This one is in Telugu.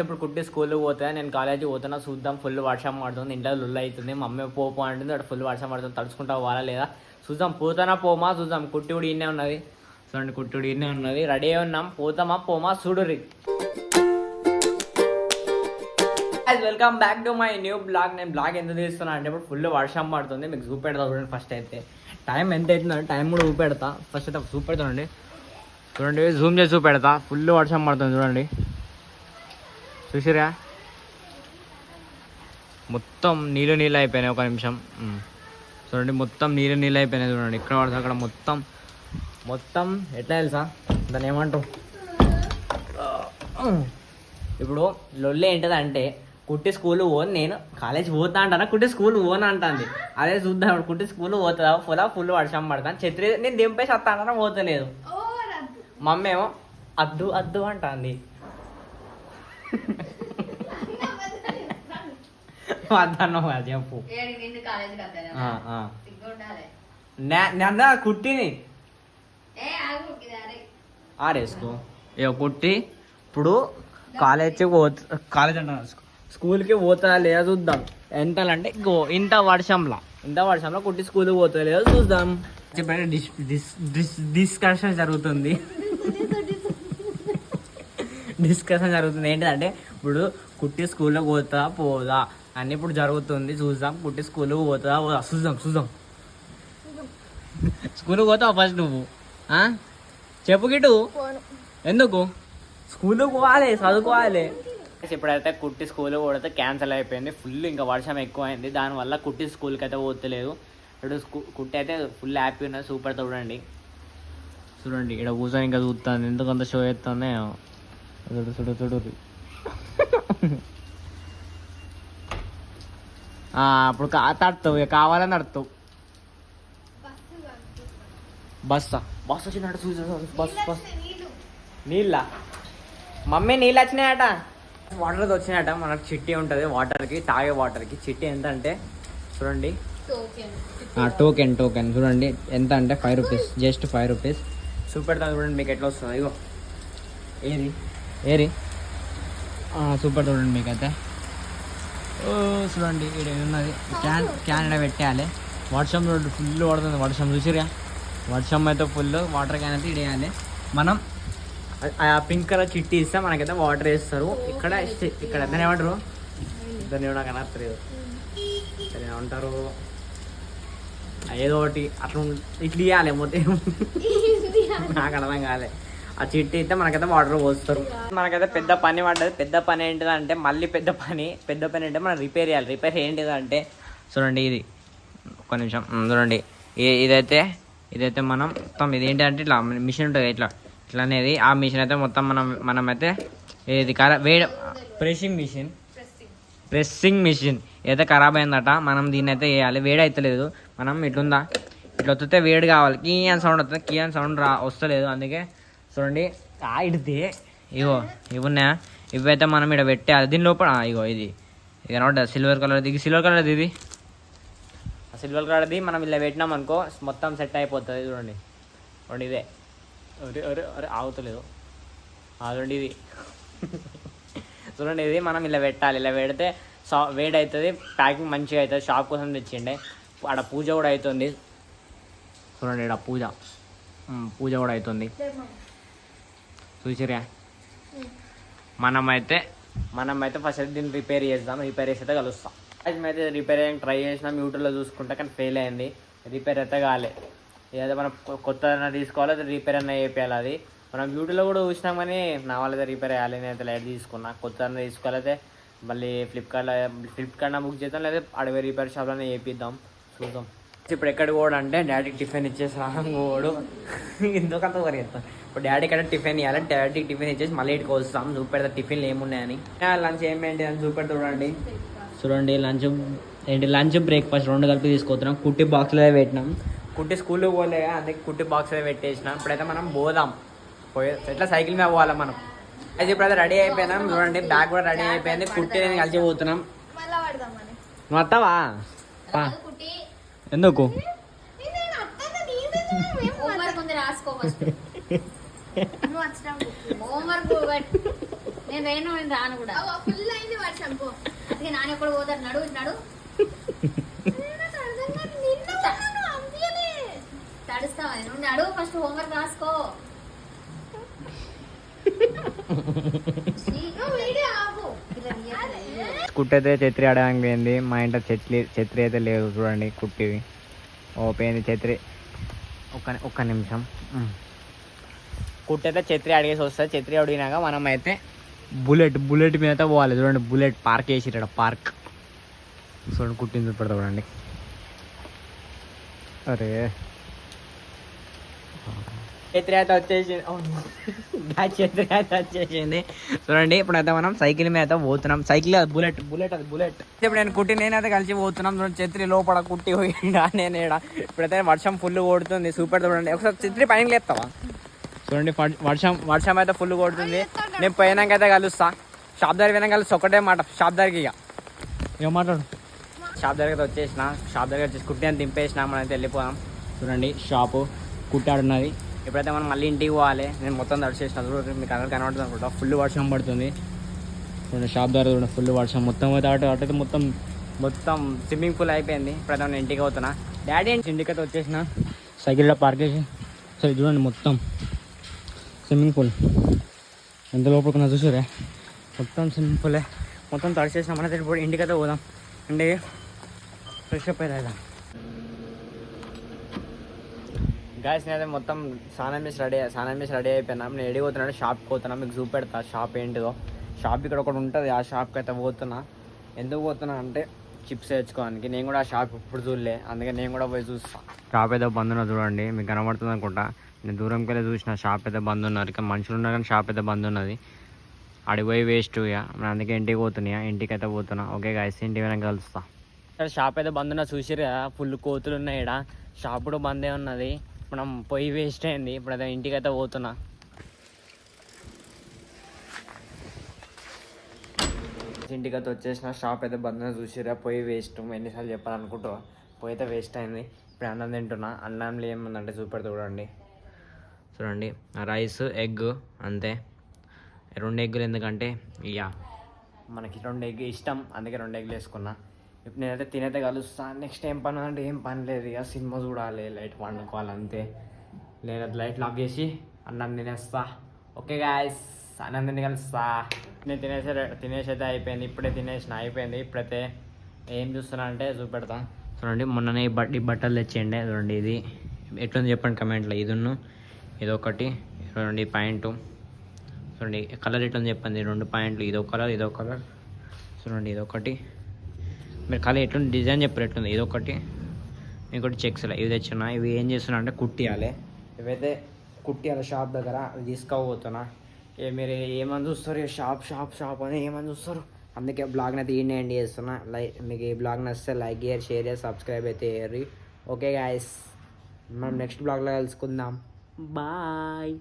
ఇప్పుడు కుట్టి స్కూల్కి పోతా, నేను కాలేజీకి పోతున్నా. చూద్దాం. ఫుల్ వర్షం పడుతుంది, ఇంట్లో లుల్ అవుతుంది. మా అమ్మ పోపో అంటుంది, అక్కడ ఫుల్ వర్షం పడుతుంది. తడుచుకుంటా పోవాలా లేదా చూద్దాం. పోతానా పోమా చూద్దాం. కుట్టి కూడా ఇన్నే ఉన్నది చూడండి, కుట్టి కూడా ఇన్నే ఉన్నది. రెడీ అయి ఉన్నాం. పోతామా పోమా చూడుర్రి. Welcome back to my new blog. నేను బ్లాగ్ ఎంత తీస్తున్నా అంటే ఇప్పుడు ఫుల్ వర్షం పడుతుంది. మీకు చూపెడతా చూడండి. ఫస్ట్ అయితే టైం ఎంత అవుతుందంటే టైం కూడా చూపెడతా. ఫస్ట్ అయితే చూపెడతానండి. చూడండి, జూమ్ చేసి చూపెడతా. ఫుల్ వర్షం పడుతుంది చూడండి. చూసిరా, మొత్తం నీళ్ళు అయిపోయినాయి. ఒక నిమిషం చూడండి, మొత్తం నీళ్ళు అయిపోయినాయి చూడండి. ఇక్కడ పడుతుంది అక్కడ మొత్తం ఎట్లా తెలుసా, దాన్ని ఏమంటారు ఇప్పుడు లొల్లి ఏంటంటే కుట్టి స్కూల్ పోను, నేను కాలేజ్ పోతా అంటానా, కుట్టి స్కూల్ పోను అంటుంది. అదే చూద్దాం, కుట్టి స్కూల్ పోతుందా ఫుల్ వర్షం పడతాను. ఛత్రి నేను దింపేసి వస్తా అంటానా, పోతలేదు. మమ్మీ ఏమో అద్దు అద్దు అంటుంది. చెప్పు కుట్టిని ఆరేసుకో. ఇక కుట్టి ఇప్పుడు కాలేజ్ అంట స్కూల్కి పోతా లేదా చూద్దాం. ఎంతలంటే ఇంత వర్షంలో కుట్టి స్కూల్కి పోతా లేదా చూద్దాం. డిస్కషన్ జరుగుతుంది. ఏంటంటే ఇప్పుడు కుట్టి స్కూల్లో పోతా పోదా అని ఇప్పుడు జరుగుతుంది. చూద్దాం. కుట్టి స్కూల్కి పోతుందా పోదా చూద్దాం. స్కూల్కి పోతావు ఫస్ట్ నువ్వు? చెప్పు గిటు. ఎందుకు? స్కూల్కి పోవాలి, చదువుకోవాలి. ఇప్పుడైతే కుట్టి స్కూల్కి పోతే క్యాన్సిల్ అయిపోయింది. ఫుల్ ఇంకా వర్షం ఎక్కువ అయింది. దానివల్ల కుట్టి స్కూల్కి అయితే పోతలేదు. ఇప్పుడు కుట్టి అయితే ఫుల్ హ్యాపీ ఉన్నది. సూపర్ చూడండి ఇక్కడ కూర్చొని ఇంకా చూస్తాను. ఎందుకు అంత షో చేస్తానే చూడు. అప్పుడు తడతావు, కావాలని నడుతావు. బస్ వచ్చినట్టు చూసా. బస్ నీళ్ళ మమ్మీ నీళ్ళు వచ్చినాయట, వాటర్ వచ్చినాయట. మనకు చిట్టి ఉంటుంది వాటర్కి, తాగే వాటర్కి. చిట్టి ఎంత అంటే చూడండి, టోకెన్ చూడండి ఎంత అంటే 5 రూపీస్, జస్ట్ 5 రూపీస్. చూపెడతా చూడండి మీకు ఎట్లా వస్తుంది. ఇగో ఏరి సూపర్ చూడండి మీకైతే. చూడండి ఇక్కడ ఉన్నది క్యాన్ ఇక్కడ పెట్టేయాలి. వర్షం చూడండి ఫుల్ పడుతుంది. వర్షం చూసిరా, వర్షం అయితే ఫుల్. వాటర్ క్యాన్ అయితే ఇడేయాలి. మనం ఆ పింక్ కలర్ చిట్టి ఇస్తే మనకైతే వాటర్ వేస్తారు. ఇక్కడ దాన్ని ఏమంటారు, దాన్ని ఏమన్నా కనర్తలేదు, దాన్ని ఏమంటారు ఏదో ఒకటి అట్లా ఇట్లా ఇవ్వాలి. మొత్తం నాకు అర్థం కాలే. ఆ చిట్టి అయితే మనకైతే వాటర్ పోస్తారు. మనకైతే పెద్ద పని పడ్డది. పెద్ద పని ఏంటిదంటే మళ్ళీ పెద్ద పని అంటే మనం రిపేర్ చేయాలి. రిపేర్ ఏంటిదంటే చూడండి, ఇది ఒక్క నిమిషం చూడండి. ఇదైతే మనం మొత్తం ఇది ఏంటంటే ఇట్లా మిషన్ ఉంటుంది ఇట్లా అనేది. ఆ మిషన్ అయితే మొత్తం మనమైతే ఇది ప్రెస్సింగ్ మిషన్ అయితే ఖరాబ్ అయిందట. మనం దీన్ని అయితే వేయాలి. వేడి అవుతలేదు. మనం ఇట్లా వస్తే వేడి కావాలి. కీ అని సౌండ్ వస్తుంది. కీ అని సౌండ్ వస్తలేదు. అందుకే చూడండి ఇడితే ఇవున్నాయా, ఇవైతే మనం ఇక్కడ పెట్టాలి. దీని లోపల ఇది కనబడ్డది సిల్వర్ కలర్ది. ఇది ఆ సిల్వర్ కలర్ది మనం ఇలా పెట్టినాం అనుకో మొత్తం సెట్ అయిపోతుంది. చూడండి ఇదే. అరే ఆగుతలేదు. చూడండి ఇది చూడండి, ఇది మనం ఇలా పెట్టాలి. ఇలా పెడితే వేడి అవుతుంది, ప్యాకింగ్ మంచిగా అవుతుంది. షాప్ కోసం తెచ్చిండే. ఆడ పూజ కూడా అవుతుంది. చూడండి ఇక్కడ పూజ కూడా అవుతుంది. చూసిరా, మనమైతే ఫస్ట్ అయితే దీన్ని రిపేర్ చేద్దాం. రిపేర్ చేసి అయితే కలుస్తాం. అయితే రిపేర్ అయ్యి ట్రై చేసినాం యూట్యూబ్లో చూసుకుంటే, కానీ ఫెయిల్ అయింది. రిపేర్ అయితే కాలే. ఏదైతే మనం కొత్త తీసుకోవాలి, అది రిపేర్ అన్న చేయాలి. అది మనం యూట్యూబ్లో కూడా చూసినాం, కానీ నా వాళ్ళైతే రిపేర్ అయ్యాలి. నేనైతే లైట్ తీసుకున్నా. కొత్త తీసుకోవాలైతే మళ్ళీ ఫ్లిప్కార్ట్లో బుక్ చేద్దాం, లేదా అడవి రిపేర్ షాప్లోనే చేపిద్దాం. చూద్దాం. ఇప్పుడు ఎక్కడికి కూడా అంటే డాడీకి టిఫిన్ ఇచ్చేసాం. కూడా ఎందుకంత పరిగెత్తాం. ఇప్పుడు డాడీకి అంటే టిఫిన్ ఇవ్వాలి. డాడీకి టిఫిన్ ఇచ్చేసి మళ్ళీ ఇటుకు వస్తాం. చూపెడతా టిఫిన్లు ఏమున్నాయని. లంచ్ ఏమేంటి అని చూపెడతా చూడండి. లంచ్ బ్రేక్ఫాస్ట్ 2 కలిపి తీసుకొస్తున్నాం. కుట్టి బాక్స్లో పెట్టినాం. కుట్టి స్కూల్కి పోలే, అందుకే కుట్టి బాక్స్లో పెట్టేసినాం. ఇప్పుడైతే మనం పోదాం. ఎట్లా సైకిల్ మీద పోవాలి మనం. అయితే ఇప్పుడైతే రెడీ అయిపోయినాం. చూడండి బ్యాగ్ కూడా రెడీ అయిపోయింది. కుట్టి నేను కలిసి పోతున్నాం. నువ్వు వస్తావా? ఎందుకు నువ్వు వచ్చినప్పుడు హోంవర్క్ నేను రాను కూడా ఫుల్ అయింది వర్షం పో అందుకే నాన్న ఎప్పుడు పోతాడు నడు నడు తడుస్తావా నువ్వు నడు ఫస్ట్ హోంవర్క్ రాసుకో కుట్టి అయితే ఛత్రి ఆడడానికి పోయింది మా ఇంట్లో ఛత్రి అయితే లేదు చూడండి కుట్టివి ఓ పోయింది ఛత్రి ఒక్క నిమిషం కుట్టి అయితే ఛత్రి అడిగేసి వస్తుంది ఛత్రి అడిగినాక మనం అయితే బుల్లెట్ మీద అయితే పోవాలి చూడండి బుల్లెట్ పార్క్ వేసిరాడ పార్క్ చూడండి కుట్టింది చూపెడతా చూడండి అరే ఛత్రి అయితే వచ్చేసింది వచ్చేసింది చూడండి ఇప్పుడైతే మనం సైకిల్ మీద అయితే పోతున్నాం సైకిల్ బుల్లెట్ ఇప్పుడు నేను కుట్టి నేనైతే కలిసి పోతున్నాం చూడండి ఛత్రి లోపల కుట్టి పోయిండా నేను ఇప్పుడైతే వర్షం ఫుల్ కొడుతుంది సూపర్ చూడండి ఒకసారి ఛత్రి పైన లేస్తావా చూడండి వర్షం అయితే ఫుల్ కొడుతుంది నేను పోయినాక అయితే కలుస్తా షాప్ దగ్గర పోయినా కలిసి ఒకటే మాట షాప్ దగ్గరికి ఇక మాట్లాడు షాప్ దగ్గర వచ్చేసిన షాప్ దగ్గర వచ్చేసి కుట్టి అని దింపేసిన మనం అయితే వెళ్ళిపోదాం చూడండి షాపు కుట్టాడున్నది ఇప్పుడైతే మనం మళ్ళీ ఇంటికి పోవాలి నేను మొత్తం తడిచేసిన చూడండి మీకు అందరు కనబడుతుంది అనుకుంటా ఫుల్ వర్షం పడుతుంది చూడండి షాప్ దగ్గర చూడండి ఫుల్ వర్షం మొత్తం అయితే అటైతే మొత్తం స్విమ్మింగ్ పూల్ అయిపోయింది ఇప్పుడైతే నేను ఇంటికి అవుతున్నా డాడీ ఇంటికి అయితే వచ్చేసిన సైకిల్లో పార్క్ చేసి సరే చూడండి మొత్తం స్విమ్మింగ్ పూల్ ఎంత లోపలికి చూసారే మొత్తం స్విమ్మింగ్ పూలే మొత్తం తడిచేసిన మన ఇప్పుడు ఇంటికి అయితే పోదాం ఇంటికి ఫ్రెష్ అప్ అయితే గాయస్ నేనైతే మొత్తం స్నానం చేసి రెడీ అయిపోయినాం నేను రెడీ పోతున్నాను షాప్కి పోతున్నా మీకు చూపెడతా షాప్ ఏంటిదో షాప్ ఇక్కడ ఒకటి ఉంటుంది ఆ షాప్కి అయితే పోతున్నా ఎందుకు పోతున్నా అంటే చిప్స్ తెచ్చుకోవడానికి నేను కూడా ఆ షాప్ ఇప్పుడు చూడలే అందుకే నేను కూడా పోయి చూస్తాను షాప్ అయితే బంద్ ఉన్నది చూడండి మీకు కనబడుతుంది అనుకుంటా నేను దూరంకి వెళ్ళి చూసిన షాప్ అయితే బంద్ ఉన్నారు ఇక మనుషులు ఉన్నారు కానీ షాప్ అయితే బంద్ ఉన్నది అడిగి పోయి వేస్ట్ ఇక అందుకే ఇంటికి పోతున్నా ఇంటికి అయితే పోతున్నా ఓకే గాయస్ ఇంటికి వెనక కలుస్తా షాప్ అయితే బంద్ ఉన్నా చూసిరు కదా ఫుల్ కోతులు ఉన్నాయి ఇక్కడ షాప్ కూడా బందే ఉన్నది మనం పొయ్యి వేస్ట్ అయింది ఇప్పుడు అయితే ఇంటికి అయితే పోతున్నా ఇంటికి అయితే వచ్చేసిన షాప్ అయితే బంద్ చూసిరా పొయ్యి వేస్ట్ ఎన్నిసార్లు చెప్పాలనుకుంటా పొయ్యి అయితే వేస్ట్ అయింది ఇప్పుడు అన్నం తింటున్నా అన్నంలో ఏముందంటే చూపెడతా చూడండి రైస్ ఎగ్ అంతే 2 ఎగ్గులు ఎందుకంటే ఇక మనకి 2 ఎగ్ ఇష్టం అందుకే 2 ఎగ్గులు వేసుకున్నా ఇప్పుడు నేనైతే తినైతే కలుస్తాను నెక్స్ట్ ఏం పని అంటే ఏం పని లేదు ఇక సినిమా చూడాలి లైట్ వండుకోవాలి అంతే నేను లైట్లు ఆఫ్ చేసి అన్నం తినేస్తా ఓకే గాయస్ అన్నం తిని కలుస్తా నేను తినేసి అయితే అయిపోయింది ఇప్పుడే అయిపోయింది ఇప్పుడైతే ఏం చూస్తున్నా అంటే చూపెడతా చూడండి మొన్ననే ఈ బట్టలు తెచ్చేయండి చూడండి ఇది ఎట్లుంది చెప్పండి కమెంట్లో ఇదొకటి చూడండి ప్యాంటు చూడండి కలర్ ఎట్లుంది చెప్పండి 2 ప్యాంట్లు ఇదో కలర్ చూడండి ఇదొకటి మీరు కలర్ ఎట్లుంది డిజైన్ చెప్పారు ఎట్లుంది ఇదొకటి ఇంకోటి చెక్స్లో ఇవి తెచ్చున్నా ఇవి ఏం చేస్తున్నా అంటే కుట్టియాలి ఇవైతే కుట్టియాలి షాప్ దగ్గర అవి తీసుకోబోతున్నా మీరు ఏమని చూస్తారు షాప్ అని ఏమని చూస్తారు అందుకే బ్లాగ్ని అయితే ఎండ్ చేస్తున్నా మీకు ఈ బ్లాగ్ నచ్చితే లైక్ చేయరు షేర్ చేసి సబ్స్క్రైబ్ అయితే చేయరు ఓకే గాయస్ మనం నెక్స్ట్ బ్లాగ్లో కలుసుకుందాం బాయ్